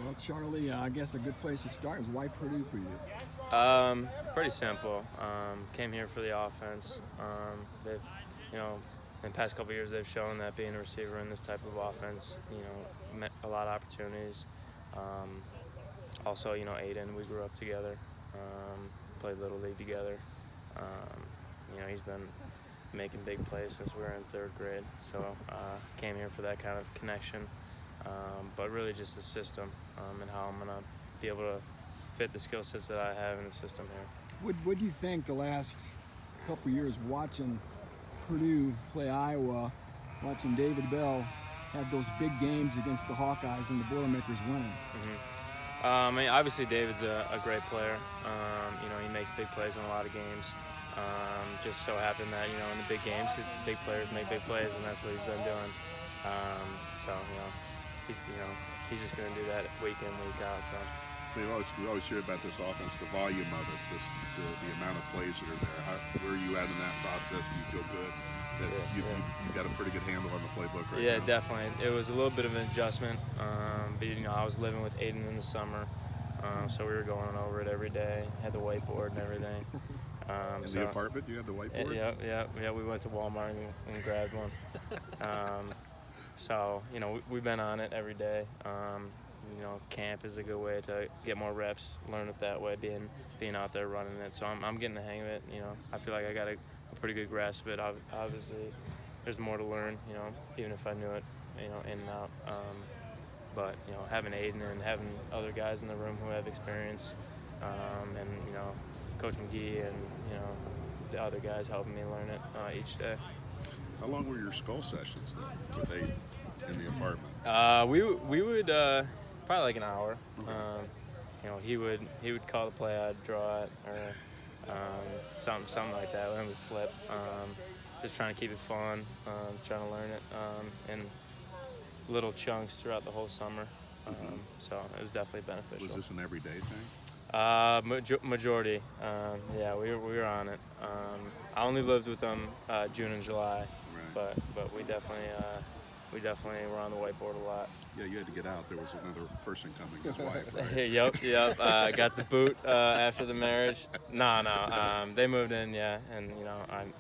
Well, Charlie, I guess a good place to start is why Purdue for you? Pretty simple. Came here for the offense. They've, in the past couple of years, they've shown that being a receiver in this type of offense, met a lot of opportunities. Also, Aidan, we grew up together, played Little League together. He's been making big plays since we were in third grade. So came here for that kind of connection. But really just the system and how I'm going to be able to fit the skill sets that I have in the system here. What do you think the last couple years watching Purdue play Iowa, watching David Bell have those big games against the Hawkeyes and the Boilermakers winning? Obviously David's a great player. He makes big plays in a lot of games. Just so happened that, in the big games, big players make big plays, and that's what he's been doing. He's just going to do that week in, week out. So. We always hear about this offense, the volume of it, the amount of plays that are there. Where are you at in that process? Do you feel good that you've got a pretty good handle on the playbook right now? Yeah, definitely. It was a little bit of an adjustment. But, I was living with Aidan in the summer, so we were going over it every day. Had the whiteboard and everything. In the apartment, you had the whiteboard? Yeah. We went to Walmart and grabbed one. So, we've been on it every day. Camp is a good way to get more reps, learn it that way, being out there running it. So I'm getting the hang of it. I feel like I got a pretty good grasp of it. Obviously, there's more to learn, even if I knew it, in and out. But, having Aidan and having other guys in the room who have experience, and, Coach McGee and, the other guys helping me learn it each day. How long were your skull sessions then with Aidan in the apartment? We would probably like an hour. Okay. He would call the play, I'd draw it, or something like that. Then we'd flip. Just trying to keep it fun, trying to learn it in little chunks throughout the whole summer. So it was definitely beneficial. Was this an everyday thing? Majority. We were on it. I only lived with them June and July, right. but we definitely were on the whiteboard a lot. Yeah, you had to get out. There was another person coming, his wife, right? Yep. Got the boot after the marriage. No. They moved in, and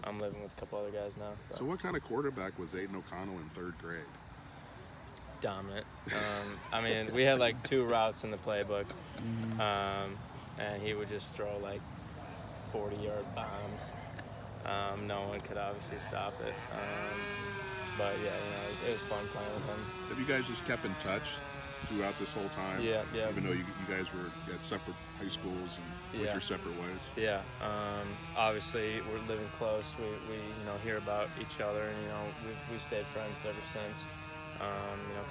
I'm living with a couple other guys now. So what kind of quarterback was Aidan OConnell in third grade? Dominant. We had like 2 routes in the playbook, and he would just throw like 40-yard bombs. No one could obviously stop it. But it was fun playing with him. Have you guys just kept in touch throughout this whole time? Yeah. Even though you guys were at separate high schools and went your separate ways? Yeah. Obviously, we're living close. We hear about each other, and we stayed friends ever since.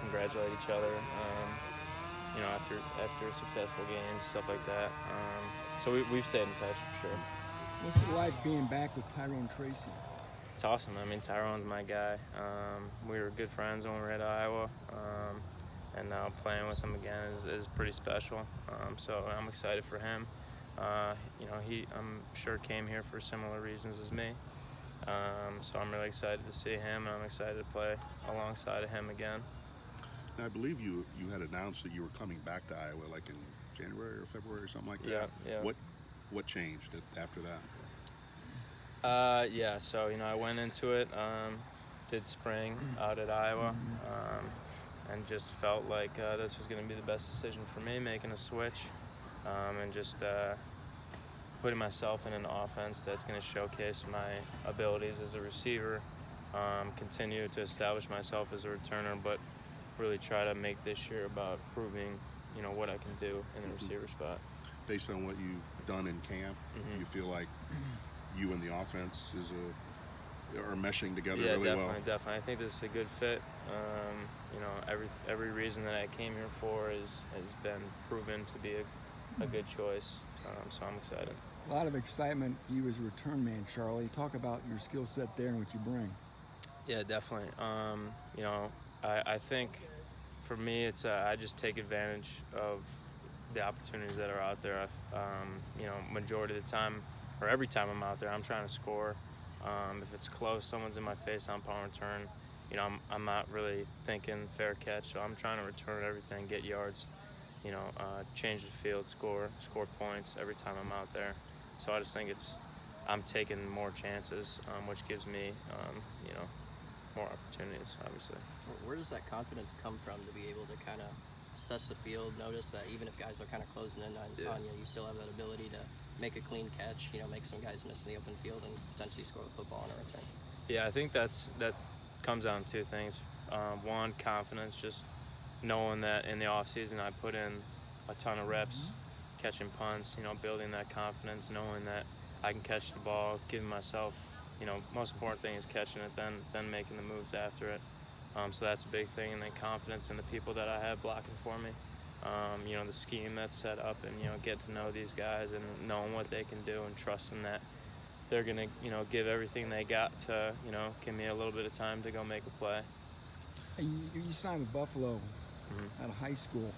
Congratulate each other. After successful games, stuff like that. So we've stayed in touch for sure. What's it like being back with Tyrone Tracy? It's awesome. Tyrone's my guy. We were good friends when we were at Iowa, and now playing with him again is pretty special. So I'm excited for him. He I'm sure came here for similar reasons as me. So I'm really excited to see him, and I'm excited to play alongside of him again. Now, I believe you had announced that you were coming back to Iowa like in January or February or something like that. Yeah. What changed after that? So I went into it, did spring out at Iowa, and just felt like this was going to be the best decision for me, making a switch, and just putting myself in an offense that's going to showcase my abilities as a receiver, continue to establish myself as a returner, but really try to make this year about proving, what I can do in the receiver spot. Based on what you've done in camp, you feel like you and the offense are meshing together really well? Yeah, definitely. I think this is a good fit. Every reason that I came here for has been proven to be a good choice. So I'm excited. A lot of excitement for you as a return man, Charlie. Talk about your skill set there and what you bring. Yeah, definitely. I think for me, it's I just take advantage of the opportunities that are out there. Majority of the time, or every time I'm out there, I'm trying to score. If it's close, someone's in my face on punt return, I'm not really thinking fair catch, so I'm trying to return everything, get yards. change the field, score points every time I'm out there. So I just think I'm taking more chances, which gives me, more opportunities, obviously. Where does that confidence come from to be able to kind of assess the field, notice that even if guys are kind of closing in on you, you still have that ability to make a clean catch, make some guys miss in the open field and potentially score a football on a return? Yeah, I think that's comes down to two things. One, confidence, just knowing that in the off season I put in a ton of reps, catching punts, building that confidence, knowing that I can catch the ball, giving myself, most important thing is catching it, then making the moves after it. So that's a big thing, and then confidence in the people that I have blocking for me. The scheme that's set up, and get to know these guys and knowing what they can do and trusting that they're gonna give everything they got to give me a little bit of time to go make a play. Hey, you signed with Buffalo out of high school.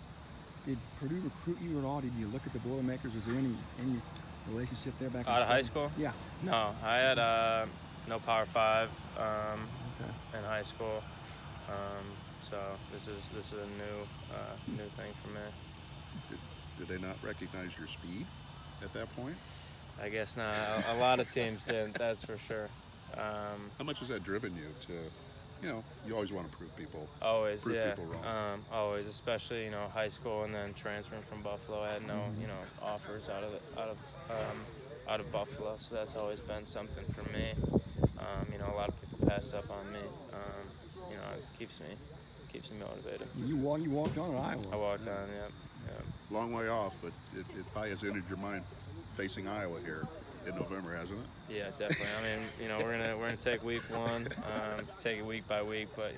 Did Purdue recruit you at all? Did you look at the Boilermakers? Was there any relationship there back out of high school? Yeah. No, I had no Power 5 in high school. So this is a new thing for me. Did they not recognize your speed at that point? I guess not. A lot of teams didn't. That's for sure. How much has that driven you to? You always want to prove people. Always, prove yeah. people wrong. Always, especially high school and then transferring from Buffalo. I had no offers out of Buffalo, so that's always been something for me. A lot of people passed up on me. It keeps me motivated. You walked on at Iowa. I walked on, yeah. Long way off, but it probably has entered your mind facing Iowa here in November, hasn't it? Yeah, definitely. I mean, we're gonna take week one, take it week by week, but